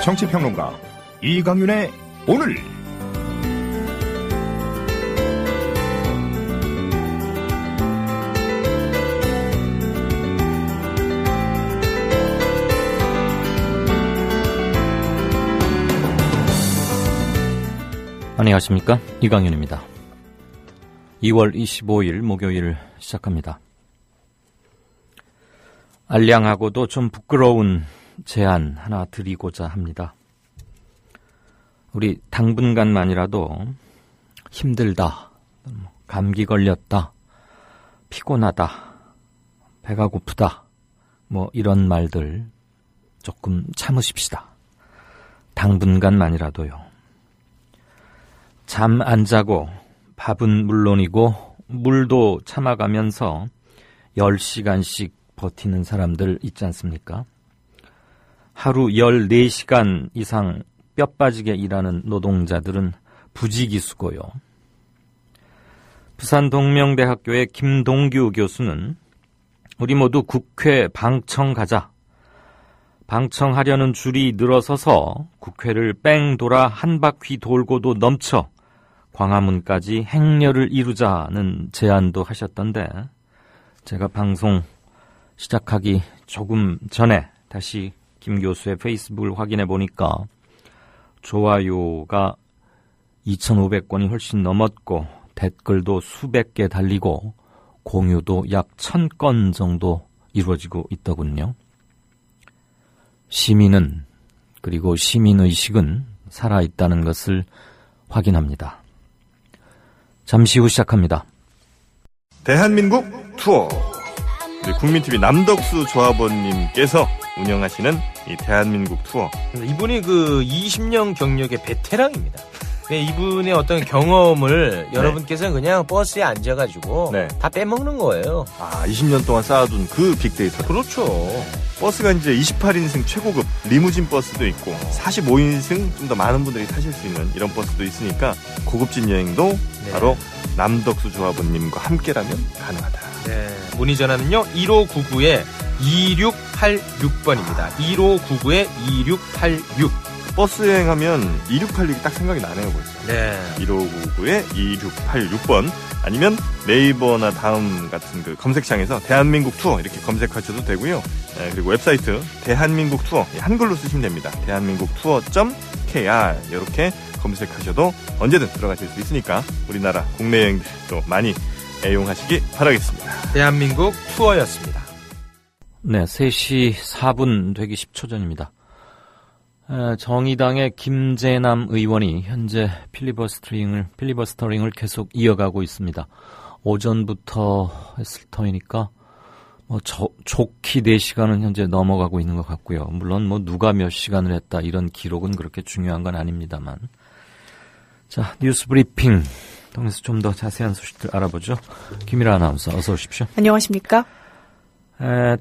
정치평론가 이강윤의 오늘. 안녕하십니까, 이강윤입니다. 2월 25일 목요일 시작합니다. 알량하고도 좀 부끄러운 제안 하나 드리고자 합니다. 우리 당분간만이라도 힘들다, 감기 걸렸다, 피곤하다, 배가 고프다, 이런 말들 조금 참으십시다. 당분간만이라도요. 잠 안 자고 밥은 물론이고 물도 참아가면서 10시간씩 버티는 사람들 있지 않습니까? 하루 14시간 이상 뼈 빠지게 일하는 노동자들은 부지기수고요. 부산동명대학교의 김동규 교수는 우리 모두 국회 방청가자. 방청하려는 줄이 늘어서서 국회를 뺑 돌아 한 바퀴 돌고도 넘쳐 광화문까지 행렬을 이루자는 제안도 하셨던데, 제가 방송 시작하기 조금 전에 다시 김 교수의 페이스북을 확인해 보니까 좋아요가 2,500건이 훨씬 넘었고 댓글도 수백 개 달리고 공유도 약 1,000건 정도 이루어지고 있더군요. 시민은, 그리고 시민의식은 살아있다는 것을 확인합니다. 잠시 후 시작합니다. 대한민국 투어. 국민TV 남덕수 조합원님께서 운영하시는 이 대한민국 투어. 이분이 20년 경력의 베테랑입니다. 이분의 어떤 경험을 여러분께서는 그냥 버스에 앉아가지고 다 빼먹는 거예요. 20년 동안 쌓아둔 그 빅데이터. 그렇죠. 버스가 이제 28인승 최고급 리무진 버스도 있고 45인승 좀 더 많은 분들이 타실 수 있는 이런 버스도 있으니까 고급진 여행도 바로 남덕수 조합원님과 함께라면 가능하다. 문의 전화는요 1599-2686번입니다. 1599-2686. 버스 여행하면 2686이 딱 생각이 나네요, 벌써. 1599-2686번 아니면 네이버나 다음 같은 검색창에서 대한민국 투어 이렇게 검색하셔도 되고요. 그리고 웹사이트 대한민국 투어 한글로 쓰시면 됩니다. 대한민국 투어.kr 이렇게 검색하셔도 언제든 들어가실 수 있으니까 우리나라 국내 여행도 많이 애용하시기 바라겠습니다. 대한민국 투어였습니다. 네, 3시 4분 되기 10초 전입니다. 정의당의 김재남 의원이 현재 필리버스터링을 계속 이어가고 있습니다. 오전부터 했을 터이니까 좋기 4시간은 현재 넘어가고 있는 것 같고요. 물론 누가 몇 시간을 했다 이런 기록은 그렇게 중요한 건 아닙니다만. 자, 뉴스 브리핑 통해서 좀 더 자세한 소식들 알아보죠. 김일아 아나운서 어서 오십시오. 안녕하십니까?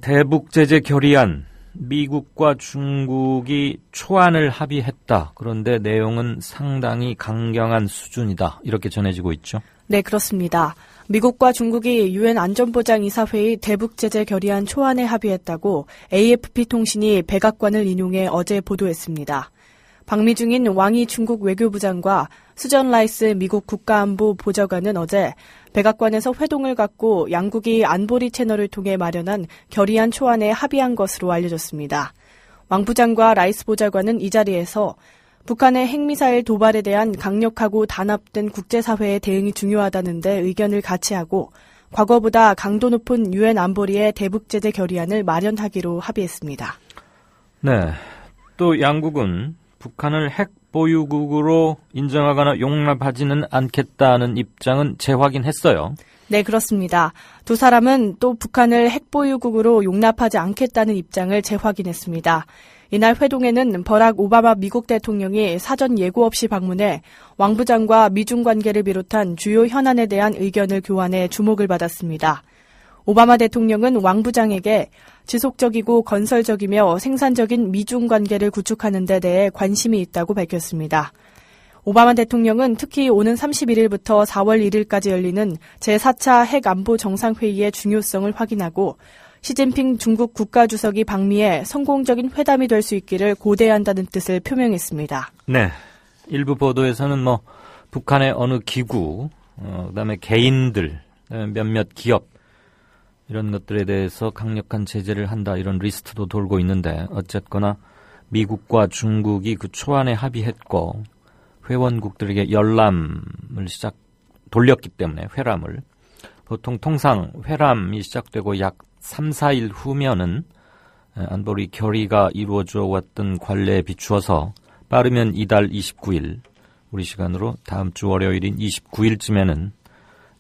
대북 제재 결의안, 미국과 중국이 초안을 합의했다. 그런데 내용은 상당히 강경한 수준이다. 이렇게 전해지고 있죠. 네, 그렇습니다. 미국과 중국이 유엔 안전보장이사회의 대북 제재 결의안 초안에 합의했다고 AFP 통신이 백악관을 인용해 어제 보도했습니다. 방미 중인 왕이 중국 외교부 장과 수전 라이스 미국 국가안보 보좌관은 어제 백악관에서 회동을 갖고 양국이 안보리 채널을 통해 마련한 결의안 초안에 합의한 것으로 알려졌습니다. 왕 부장과 라이스 보좌관은 이 자리에서 북한의 핵미사일 도발에 대한 강력하고 단합된 국제사회의 대응이 중요하다는 데 의견을 같이 하고 과거보다 강도 높은 유엔 안보리의 대북 제재 결의안을 마련하기로 합의했습니다. 네, 또 양국은 북한을 핵 보유국으로 인정하거나 용납하지는 않겠다는 입장은 재확인했어요. 네, 그렇습니다. 두 사람은 또 북한을 핵 보유국으로 용납하지 않겠다는 입장을 재확인했습니다. 이날 회동에는 버락 오바마 미국 대통령이 사전 예고 없이 방문해 왕 부장과 미중 관계를 비롯한 주요 현안에 대한 의견을 교환해 주목을 받았습니다. 오바마 대통령은 왕 부장에게 지속적이고 건설적이며 생산적인 미중 관계를 구축하는 데 대해 관심이 있다고 밝혔습니다. 오바마 대통령은 특히 오는 31일부터 4월 1일까지 열리는 제4차 핵안보 정상회의의 중요성을 확인하고 시진핑 중국 국가주석이 방미해 성공적인 회담이 될 수 있기를 고대한다는 뜻을 표명했습니다. 네. 일부 보도에서는 북한의 어느 기구, 그다음에 개인들, 그다음에 몇몇 기업 이런 것들에 대해서 강력한 제재를 한다 이런 리스트도 돌고 있는데 어쨌거나 미국과 중국이 그 초안에 합의했고 회원국들에게 열람을 돌렸기 때문에 회람을 보통 통상 회람이 시작되고 약 3, 4일 후면은 안보리 결의가 이루어져 왔던 관례에 비추어서 빠르면 이달 29일 우리 시간으로 다음 주 월요일인 29일쯤에는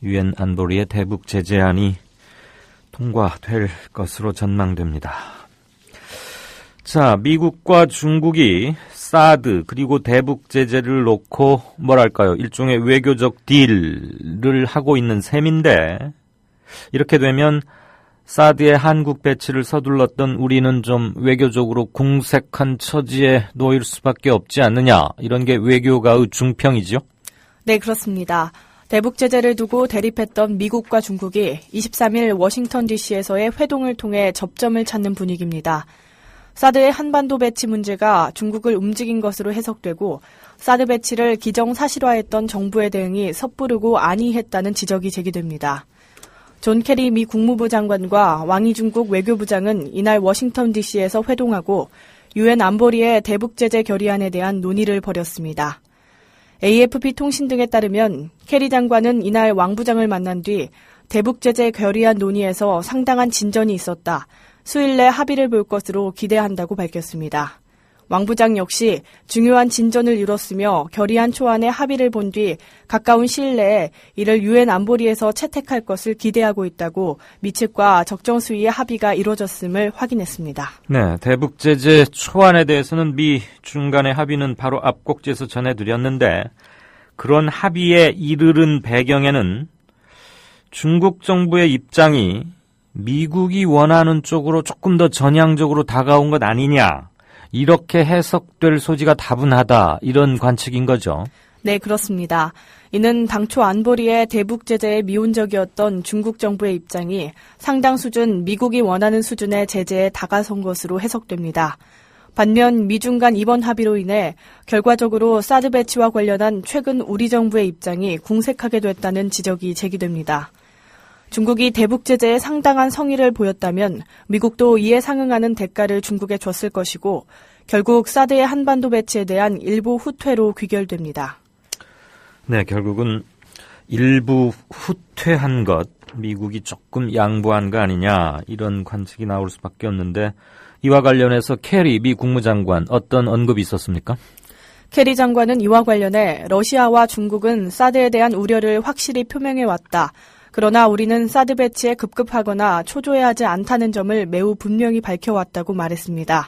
유엔 안보리의 대북 제재안이 통과될 것으로 전망됩니다. 자, 미국과 중국이 사드 그리고 대북 제재를 놓고 뭐랄까요? 일종의 외교적 딜을 하고 있는 셈인데 이렇게 되면 사드의 한국 배치를 서둘렀던 우리는 좀 외교적으로 궁색한 처지에 놓일 수밖에 없지 않느냐. 이런 게 외교가의 중평이죠? 네, 그렇습니다. 대북 제재를 두고 대립했던 미국과 중국이 23일 워싱턴 DC에서의 회동을 통해 접점을 찾는 분위기입니다. 사드의 한반도 배치 문제가 중국을 움직인 것으로 해석되고 사드 배치를 기정사실화했던 정부의 대응이 섣부르고 안이했다는 지적이 제기됩니다. 존 캐리 미 국무부 장관과 왕이 중국 외교부장은 이날 워싱턴 DC에서 회동하고 유엔 안보리의 대북 제재 결의안에 대한 논의를 벌였습니다. AFP 통신 등에 따르면 캐리 장관은 이날 왕 부장을 만난 뒤 대북 제재 결의안 논의에서 상당한 진전이 있었다. 수일 내 합의를 볼 것으로 기대한다고 밝혔습니다. 왕 부장 역시 중요한 진전을 이뤘으며 결의안 초안에 합의를 본 뒤 가까운 시일 내에 이를 유엔 안보리에서 채택할 것을 기대하고 있다고 미 측과 적정 수위의 합의가 이루어졌음을 확인했습니다. 네, 대북 제재 초안에 대해서는 미 중간의 합의는 바로 앞 꼭지에서 전해드렸는데 그런 합의에 이르른 배경에는 중국 정부의 입장이 미국이 원하는 쪽으로 조금 더 전향적으로 다가온 것 아니냐. 이렇게 해석될 소지가 다분하다. 이런 관측인 거죠. 네, 그렇습니다. 이는 당초 안보리의 대북 제재에 미온적이었던 중국 정부의 입장이 상당 수준 미국이 원하는 수준의 제재에 다가선 것으로 해석됩니다. 반면 미중 간 이번 합의로 인해 결과적으로 사드 배치와 관련한 최근 우리 정부의 입장이 궁색하게 됐다는 지적이 제기됩니다. 중국이 대북 제재에 상당한 성의를 보였다면 미국도 이에 상응하는 대가를 중국에 줬을 것이고 결국 사드의 한반도 배치에 대한 일부 후퇴로 귀결됩니다. 네, 결국은 일부 후퇴한 것, 미국이 조금 양보한 거 아니냐 이런 관측이 나올 수밖에 없는데 이와 관련해서 캐리 미 국무장관 어떤 언급이 있었습니까? 캐리 장관은 이와 관련해 러시아와 중국은 사드에 대한 우려를 확실히 표명해왔다. 그러나 우리는 사드 배치에 급급하거나 초조해하지 않다는 점을 매우 분명히 밝혀왔다고 말했습니다.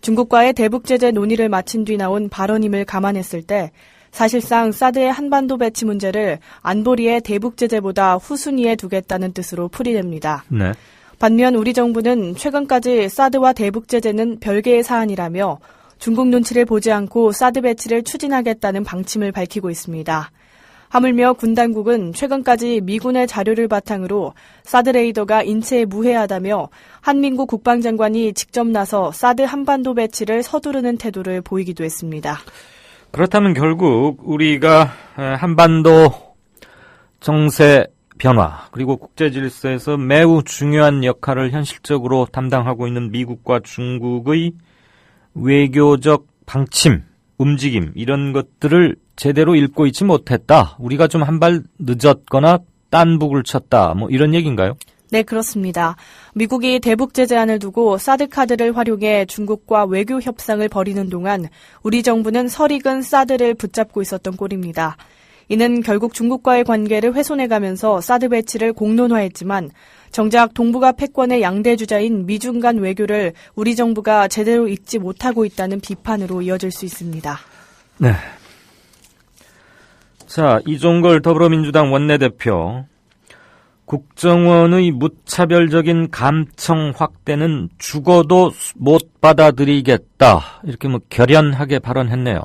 중국과의 대북 제재 논의를 마친 뒤 나온 발언임을 감안했을 때 사실상 사드의 한반도 배치 문제를 안보리의 대북 제재보다 후순위에 두겠다는 뜻으로 풀이됩니다. 네. 반면 우리 정부는 최근까지 사드와 대북 제재는 별개의 사안이라며 중국 눈치를 보지 않고 사드 배치를 추진하겠다는 방침을 밝히고 있습니다. 하물며 군 당국은 최근까지 미군의 자료를 바탕으로 사드 레이더가 인체에 무해하다며 한민구 국방장관이 직접 나서 사드 한반도 배치를 서두르는 태도를 보이기도 했습니다. 그렇다면 결국 우리가 한반도 정세 변화 그리고 국제 질서에서 매우 중요한 역할을 현실적으로 담당하고 있는 미국과 중국의 외교적 방침, 움직임 이런 것들을 제대로 읽고 있지 못했다. 우리가 좀 한 발 늦었거나 딴북을 쳤다. 뭐 이런 얘기인가요? 네, 그렇습니다. 미국이 대북 제재안을 두고 사드 카드를 활용해 중국과 외교 협상을 벌이는 동안 우리 정부는 설익은 사드를 붙잡고 있었던 꼴입니다. 이는 결국 중국과의 관계를 훼손해가면서 사드 배치를 공론화했지만 정작 동북아 패권의 양대 주자인 미중 간 외교를 우리 정부가 제대로 읽지 못하고 있다는 비판으로 이어질 수 있습니다. 네. 자, 이종걸 더불어민주당 원내대표. 국정원의 무차별적인 감청 확대는 죽어도 못 받아들이겠다. 이렇게 결연하게 발언했네요.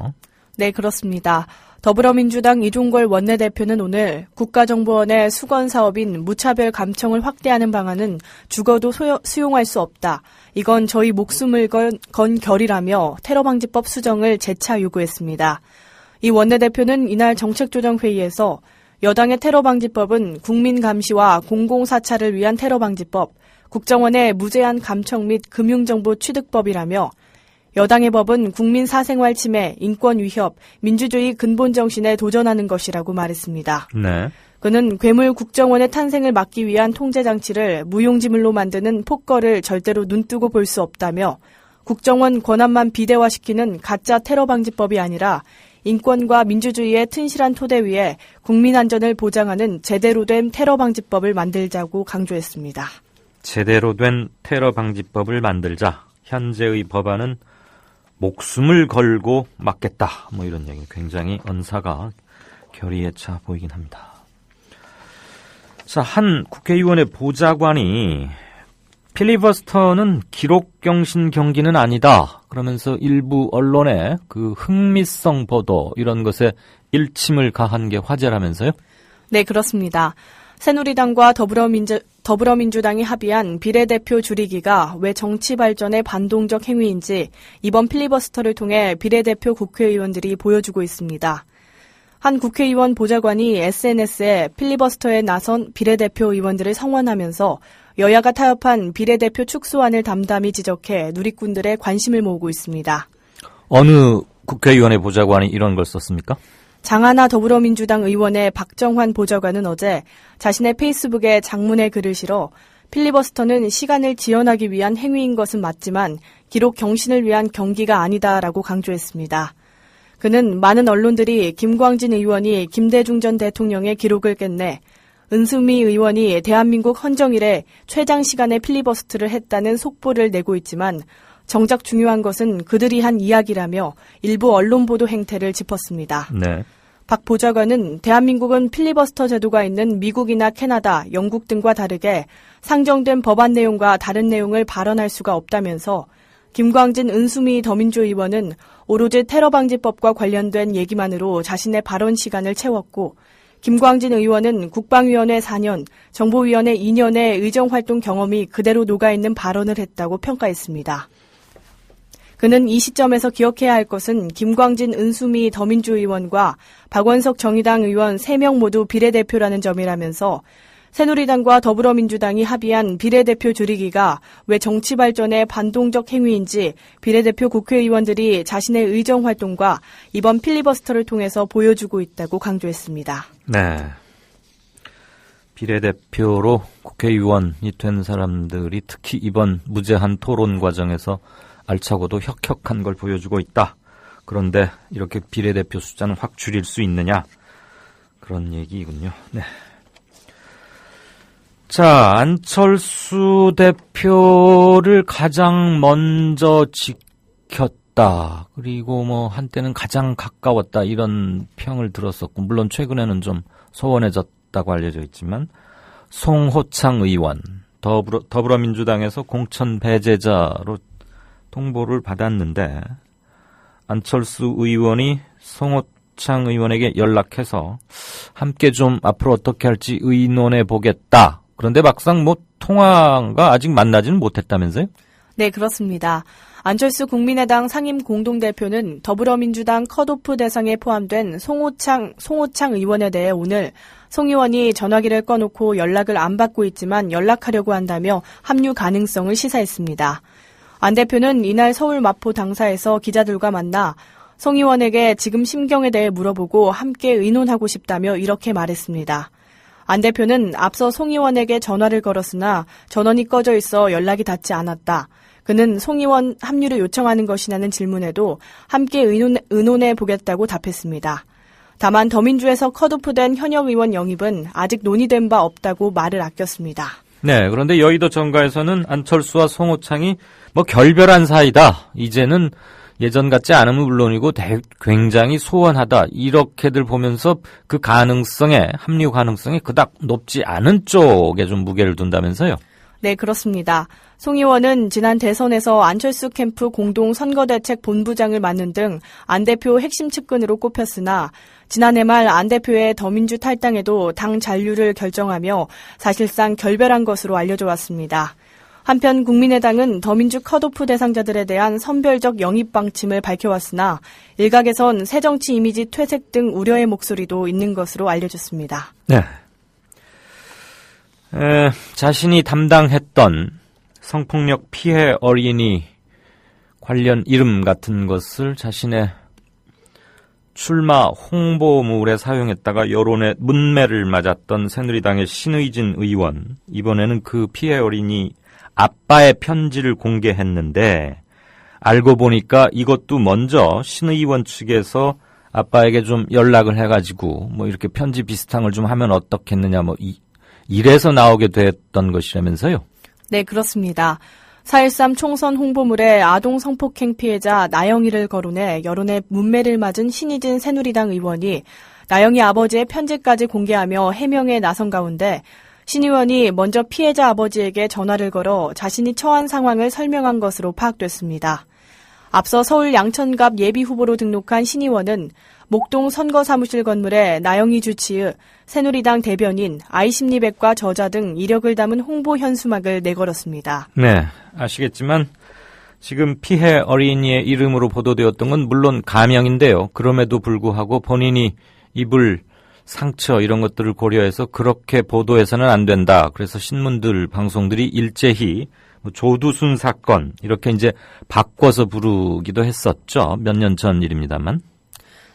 네, 그렇습니다. 더불어민주당 이종걸 원내대표는 오늘 국가정보원의 수건사업인 무차별 감청을 확대하는 방안은 죽어도 수용할 수 없다. 이건 저희 목숨을 건 결이라며 테러방지법 수정을 재차 요구했습니다. 이 원내대표는 이날 정책조정회의에서 여당의 테러방지법은 국민감시와 공공사찰을 위한 테러방지법, 국정원의 무제한 감청 및 금융정보 취득법이라며 여당의 법은 국민 사생활 침해, 인권 위협, 민주주의 근본 정신에 도전하는 것이라고 말했습니다. 네. 그는 괴물 국정원의 탄생을 막기 위한 통제장치를 무용지물로 만드는 폭거를 절대로 눈뜨고 볼 수 없다며 국정원 권한만 비대화시키는 가짜 테러방지법이 아니라 인권과 민주주의의 튼실한 토대 위에 국민 안전을 보장하는 제대로 된 테러방지법을 만들자고 강조했습니다. 제대로 된 테러방지법을 만들자. 현재의 법안은 목숨을 걸고 막겠다. 뭐 이런 얘기. 굉장히 언사가 결의에 차 보이긴 합니다. 자, 한 국회의원의 보좌관이 필리버스터는 기록경신 경기는 아니다. 그러면서 일부 언론의 그 흥미성 보도 이런 것에 일침을 가한 게 화제라면서요? 네, 그렇습니다. 새누리당과 더불어민주당이 합의한 비례대표 줄이기가 왜 정치 발전의 반동적 행위인지 이번 필리버스터를 통해 비례대표 국회의원들이 보여주고 있습니다. 한 국회의원 보좌관이 SNS에 필리버스터에 나선 비례대표 의원들을 성원하면서 여야가 타협한 비례대표 축소안을 담담히 지적해 누리꾼들의 관심을 모으고 있습니다. 어느 국회의원의 보좌관이 이런 걸 썼습니까? 장하나 더불어민주당 의원의 박정환 보좌관은 어제 자신의 페이스북에 장문의 글을 실어 필리버스터는 시간을 지연하기 위한 행위인 것은 맞지만 기록 경신을 위한 경기가 아니다라고 강조했습니다. 그는 많은 언론들이 김광진 의원이 김대중 전 대통령의 기록을 깼네, 은수미 의원이 대한민국 헌정 이래 최장 시간의 필리버스터를 했다는 속보를 내고 있지만 정작 중요한 것은 그들이 한 이야기라며 일부 언론 보도 행태를 짚었습니다. 네. 박 보좌관은 대한민국은 필리버스터 제도가 있는 미국이나 캐나다, 영국 등과 다르게 상정된 법안 내용과 다른 내용을 발언할 수가 없다면서 김광진 은수미 더민주 의원은 오로지 테러방지법과 관련된 얘기만으로 자신의 발언 시간을 채웠고 김광진 의원은 국방위원회 4년, 정보위원회 2년의 의정활동 경험이 그대로 녹아있는 발언을 했다고 평가했습니다. 그는 이 시점에서 기억해야 할 것은 김광진, 은수미 더민주 의원과 박원석 정의당 의원 3명 모두 비례대표라는 점이라면서 새누리당과 더불어민주당이 합의한 비례대표 줄이기가 왜 정치 발전의 반동적 행위인지 비례대표 국회의원들이 자신의 의정활동과 이번 필리버스터를 통해서 보여주고 있다고 강조했습니다. 네. 비례대표로 국회의원이 된 사람들이 특히 이번 무제한 토론 과정에서 알차고도 혁혁한 걸 보여주고 있다. 그런데 이렇게 비례대표 숫자는 확 줄일 수 있느냐? 그런 얘기이군요. 네. 자, 안철수 대표를 가장 먼저 지켰다. 그리고 뭐 한때는 가장 가까웠다. 이런 평을 들었었고, 물론 최근에는 좀 소원해졌다고 알려져 있지만, 송호창 의원, 더불어민주당에서 공천 배제자로 통보를 받았는데 안철수 의원이 송호창 의원에게 연락해서 함께 좀 앞으로 어떻게 할지 의논해 보겠다. 그런데 막상 뭐 통화가 아직 만나지는 못했다면서요? 네, 그렇습니다. 안철수 국민의당 상임 공동대표는 더불어민주당 컷오프 대상에 포함된 송호창 의원에 대해 오늘 송 의원이 전화기를 꺼놓고 연락을 안 받고 있지만 연락하려고 한다며 합류 가능성을 시사했습니다. 안 대표는 이날 서울 마포 당사에서 기자들과 만나 송 의원에게 지금 심경에 대해 물어보고 함께 의논하고 싶다며 이렇게 말했습니다. 안 대표는 앞서 송 의원에게 전화를 걸었으나 전원이 꺼져 있어 연락이 닿지 않았다. 그는 송 의원 합류를 요청하는 것이냐는 질문에도 함께 의논해 보겠다고 답했습니다. 다만 더민주에서 컷오프된 현역 의원 영입은 아직 논의된 바 없다고 말을 아꼈습니다. 네, 그런데 여의도 정가에서는 안철수와 송호창이 뭐 결별한 사이다. 이제는 예전 같지 않으면 물론이고 굉장히 소원하다. 이렇게들 보면서 그 합류 가능성에 그닥 높지 않은 쪽에 좀 무게를 둔다면서요? 네, 그렇습니다. 송 의원은 지난 대선에서 안철수 캠프 공동 선거대책 본부장을 맡는 등 안 대표 핵심 측근으로 꼽혔으나 지난해 말 안 대표의 더민주 탈당에도 당 잔류를 결정하며 사실상 결별한 것으로 알려져 왔습니다. 한편 국민의당은 더민주 컷오프 대상자들에 대한 선별적 영입 방침을 밝혀왔으나 일각에선 새정치 이미지 퇴색 등 우려의 목소리도 있는 것으로 알려졌습니다. 네. 자신이 담당했던 성폭력 피해 어린이 관련 이름 같은 것을 자신의 출마 홍보물에 사용했다가 여론의 문매를 맞았던 새누리당의 신의진 의원, 이번에는 그 피해 어린이 아빠의 편지를 공개했는데 알고 보니까 이것도 먼저 신 의원 측에서 아빠에게 좀 연락을 해가지고 뭐 이렇게 편지 비슷한 걸 좀 하면 어떻겠느냐 뭐 이래서 나오게 됐던 것이라면서요? 네, 그렇습니다. 4.13 총선 홍보물에 아동 성폭행 피해자 나영이를 거론해 여론의 문매를 맞은 신의진 새누리당 의원이 나영이 아버지의 편지까지 공개하며 해명에 나선 가운데 신 의원이 먼저 피해자 아버지에게 전화를 걸어 자신이 처한 상황을 설명한 것으로 파악됐습니다. 앞서 서울 양천갑 예비후보로 등록한 신 의원은 목동 선거사무실 건물에 나영이 주치의 새누리당 대변인, 아이심리백과 저자 등 이력을 담은 홍보 현수막을 내걸었습니다. 네, 아시겠지만 지금 피해 어린이의 이름으로 보도되었던 건 물론 가명인데요. 그럼에도 불구하고 본인이 입을 상처 이런 것들을 고려해서 그렇게 보도해서는 안 된다. 그래서 신문들, 방송들이 일제히 조두순 사건 이렇게 이제 바꿔서 부르기도 했었죠. 몇 년 전 일입니다만.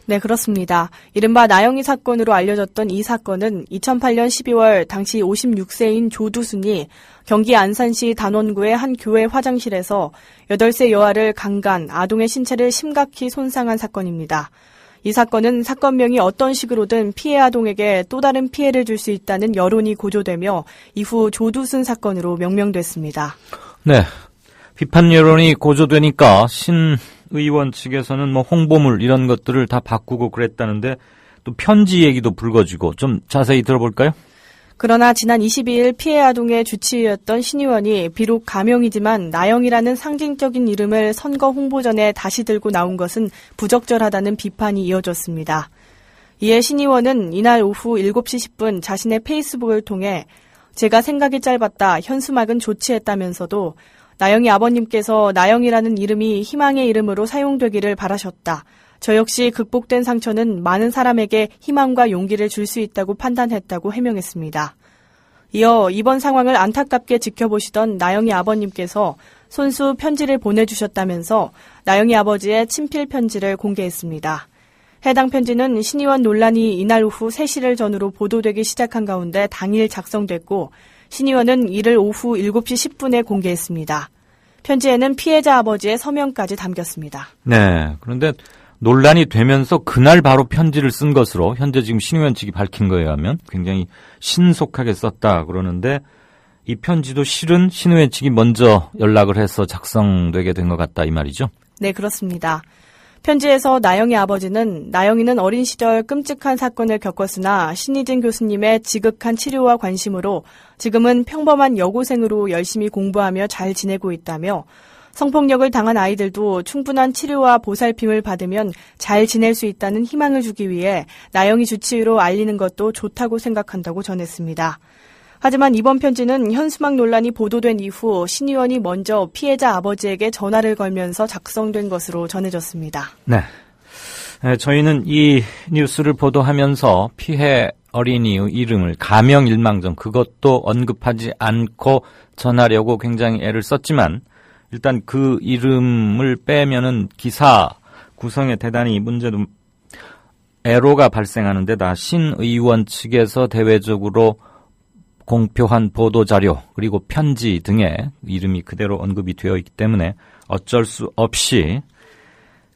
네, 그렇습니다. 이른바 나영이 사건으로 알려졌던 이 사건은 2008년 12월 당시 56세인 조두순이 경기 안산시 단원구의 한 교회 화장실에서 8세 여아를 강간, 아동의 신체를 심각히 손상한 사건입니다. 이 사건은 사건명이 어떤 식으로든 피해 아동에게 또 다른 피해를 줄 수 있다는 여론이 고조되며 이후 조두순 사건으로 명명됐습니다. 네, 비판 여론이 고조되니까 신 의원 측에서는 뭐 홍보물 이런 것들을 다 바꾸고 그랬다는데 또 편지 얘기도 불거지고 좀 자세히 들어볼까요? 그러나 지난 22일 피해 아동의 주치의였던 신 의원이 비록 가명이지만 나영이라는 상징적인 이름을 선거 홍보 전에 다시 들고 나온 것은 부적절하다는 비판이 이어졌습니다. 이에 신 의원은 이날 오후 7시 10분 자신의 페이스북을 통해 제가 생각이 짧았다, 현수막은 조치했다면서도 나영이 아버님께서 나영이라는 이름이 희망의 이름으로 사용되기를 바라셨다. 저 역시 극복된 상처는 많은 사람에게 희망과 용기를 줄 수 있다고 판단했다고 해명했습니다. 이어 이번 상황을 안타깝게 지켜보시던 나영이 아버님께서 손수 편지를 보내주셨다면서 나영이 아버지의 친필 편지를 공개했습니다. 해당 편지는 신 의원 논란이 이날 오후 3시를 전후로 보도되기 시작한 가운데 당일 작성됐고 신 의원은 이를 오후 7시 10분에 공개했습니다. 편지에는 피해자 아버지의 서명까지 담겼습니다. 네, 그런데 논란이 되면서 그날 바로 편지를 쓴 것으로 현재 지금 신 의원 측이 밝힌 거에 의하면 굉장히 신속하게 썼다 그러는데 이 편지도 실은 신 의원 측이 먼저 연락을 해서 작성되게 된 것 같다 이 말이죠? 네, 그렇습니다. 편지에서 나영이 아버지는 나영이는 어린 시절 끔찍한 사건을 겪었으나 신의진 교수님의 지극한 치료와 관심으로 지금은 평범한 여고생으로 열심히 공부하며 잘 지내고 있다며 성폭력을 당한 아이들도 충분한 치료와 보살핌을 받으면 잘 지낼 수 있다는 희망을 주기 위해 나영이 주치의로 알리는 것도 좋다고 생각한다고 전했습니다. 하지만 이번 편지는 현수막 논란이 보도된 이후 신 의원이 먼저 피해자 아버지에게 전화를 걸면서 작성된 것으로 전해졌습니다. 네, 저희는 이 뉴스를 보도하면서 피해 어린이의 이름을 가명 일망정 그것도 언급하지 않고 전하려고 굉장히 애를 썼지만 일단 그 이름을 빼면은 기사 구성에 대단히 문제도 애로가 발생하는 데다 신 의원 측에서 대외적으로 공표한 보도자료 그리고 편지 등에 이름이 그대로 언급이 되어 있기 때문에 어쩔 수 없이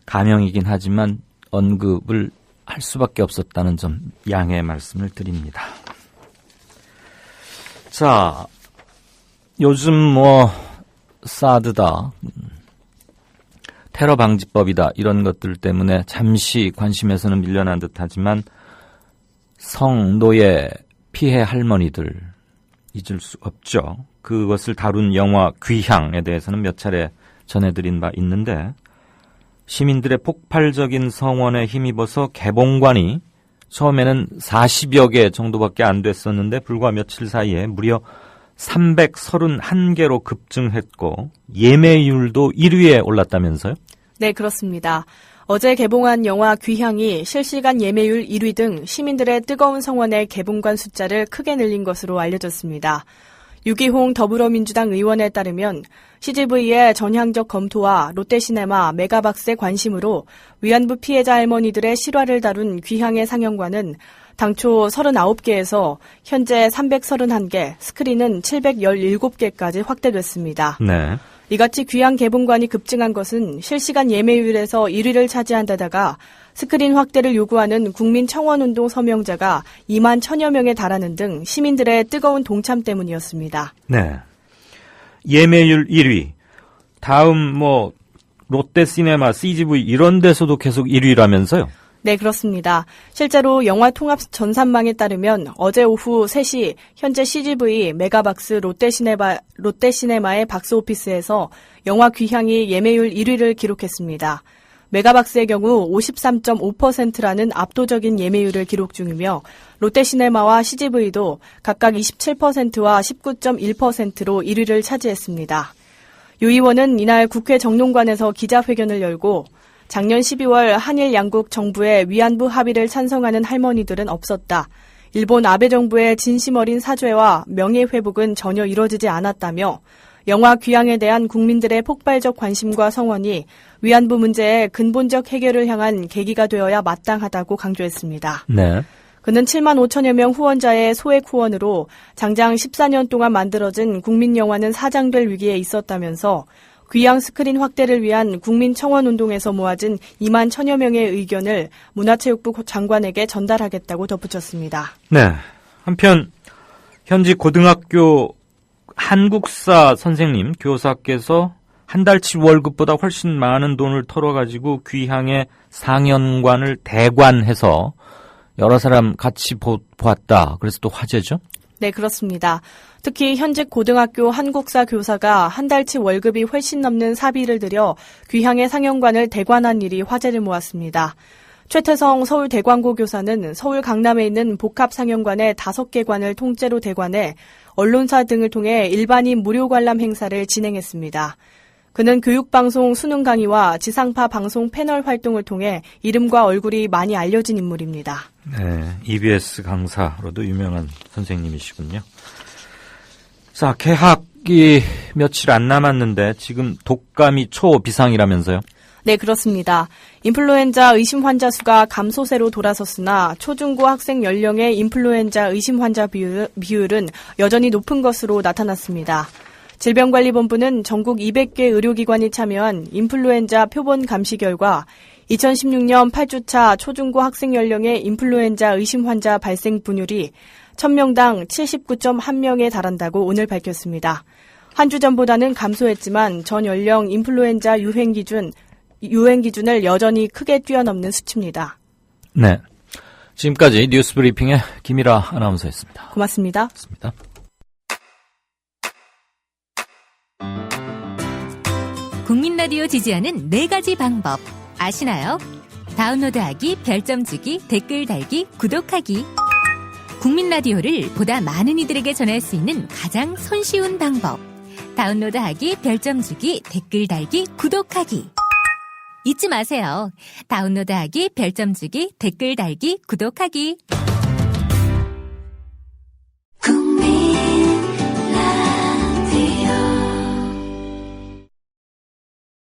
가명이긴 하지만 언급을 할 수밖에 없었다는 점 양해의 말씀을 드립니다. 자, 요즘 사드다, 테러 방지법이다 이런 것들 때문에 잠시 관심에서는 밀려난 듯하지만 성노예 피해 할머니들 잊을 수 없죠. 그것을 다룬 영화 귀향에 대해서는 몇 차례 전해드린 바 있는데 시민들의 폭발적인 성원에 힘입어서 개봉관이 처음에는 40여 개 정도밖에 안 됐었는데 불과 며칠 사이에 무려 331개로 급증했고 예매율도 1위에 올랐다면서요? 네, 그렇습니다. 어제 개봉한 영화 귀향이 실시간 예매율 1위 등 시민들의 뜨거운 성원에 개봉관 숫자를 크게 늘린 것으로 알려졌습니다. 유기홍 더불어민주당 의원에 따르면 CGV의 전향적 검토와 롯데시네마, 메가박스의 관심으로 위안부 피해자 할머니들의 실화를 다룬 귀향의 상영관은 당초 39개에서 현재 331개, 스크린은 717개까지 확대됐습니다. 네. 이같이 귀향 개봉관이 급증한 것은 실시간 예매율에서 1위를 차지한 데다가 스크린 확대를 요구하는 국민청원운동 서명자가 2만 1천여 명에 달하는 등 시민들의 뜨거운 동참 때문이었습니다. 네. 예매율 1위. 다음 롯데시네마, CGV 이런 데서도 계속 1위라면서요? 네, 그렇습니다. 실제로 영화 통합 전산망에 따르면 어제 오후 3시 현재 CGV, 메가박스, 롯데시네마의 박스오피스에서 영화 귀향이 예매율 1위를 기록했습니다. 메가박스의 경우 53.5%라는 압도적인 예매율을 기록 중이며 롯데시네마와 CGV도 각각 27%와 19.1%로 1위를 차지했습니다. 유 의원은 이날 국회 정론관에서 기자회견을 열고 작년 12월 한일 양국 정부의 위안부 합의를 찬성하는 할머니들은 없었다. 일본 아베 정부의 진심 어린 사죄와 명예회복은 전혀 이뤄지지 않았다며 영화 귀향에 대한 국민들의 폭발적 관심과 성원이 위안부 문제의 근본적 해결을 향한 계기가 되어야 마땅하다고 강조했습니다. 네. 그는 7만 5천여 명 후원자의 소액 후원으로 장장 14년 동안 만들어진 국민영화는 사장될 위기에 있었다면서 귀향 스크린 확대를 위한 국민청원운동에서 모아진 2만 1천여 명의 의견을 문화체육부 장관에게 전달하겠다고 덧붙였습니다. 네. 한편 현지 고등학교 한국사 선생님, 교사께서 한 달치 월급보다 훨씬 많은 돈을 털어가지고 귀향의 상영관을 대관해서 여러 사람 같이 보았다. 그래서 또 화제죠? 네, 그렇습니다. 특히 현직 고등학교 한국사 교사가 한 달치 월급이 훨씬 넘는 사비를 들여 귀향의 상영관을 대관한 일이 화제를 모았습니다. 최태성 서울대관고 교사는 서울 강남에 있는 복합상영관의 5개 관을 통째로 대관해 언론사 등을 통해 일반인 무료 관람 행사를 진행했습니다. 그는 교육방송 수능 강의와 지상파 방송 패널 활동을 통해 이름과 얼굴이 많이 알려진 인물입니다. 네, EBS 강사로도 유명한 선생님이시군요. 자, 개학이 며칠 안 남았는데 지금 독감이 초비상이라면서요? 네, 그렇습니다. 인플루엔자 의심 환자 수가 감소세로 돌아섰으나 초중고 학생 연령의 인플루엔자 의심 환자 비율은 여전히 높은 것으로 나타났습니다. 질병관리본부는 전국 200개 의료기관이 참여한 인플루엔자 표본 감시 결과 2016년 8주차 초중고 학생 연령의 인플루엔자 의심 환자 발생 분율이 1000명당 79.1명에 달한다고 오늘 밝혔습니다. 한 주 전보다는 감소했지만 전 연령 인플루엔자 유행 기준을 여전히 크게 뛰어넘는 수치입니다. 네. 지금까지 뉴스 브리핑의 김일아 아나운서였습니다. 고맙습니다. 고맙습니다. 국민 라디오 지지하는 4가지 방법 아시나요? 다운로드하기, 별점 주기, 댓글 달기, 구독하기. 국민 라디오를 보다 많은 이들에게 전할 수 있는 가장 손쉬운 방법. 다운로드하기, 별점 주기, 댓글 달기, 구독하기. 잊지 마세요. 다운로드하기, 별점 주기, 댓글 달기, 구독하기.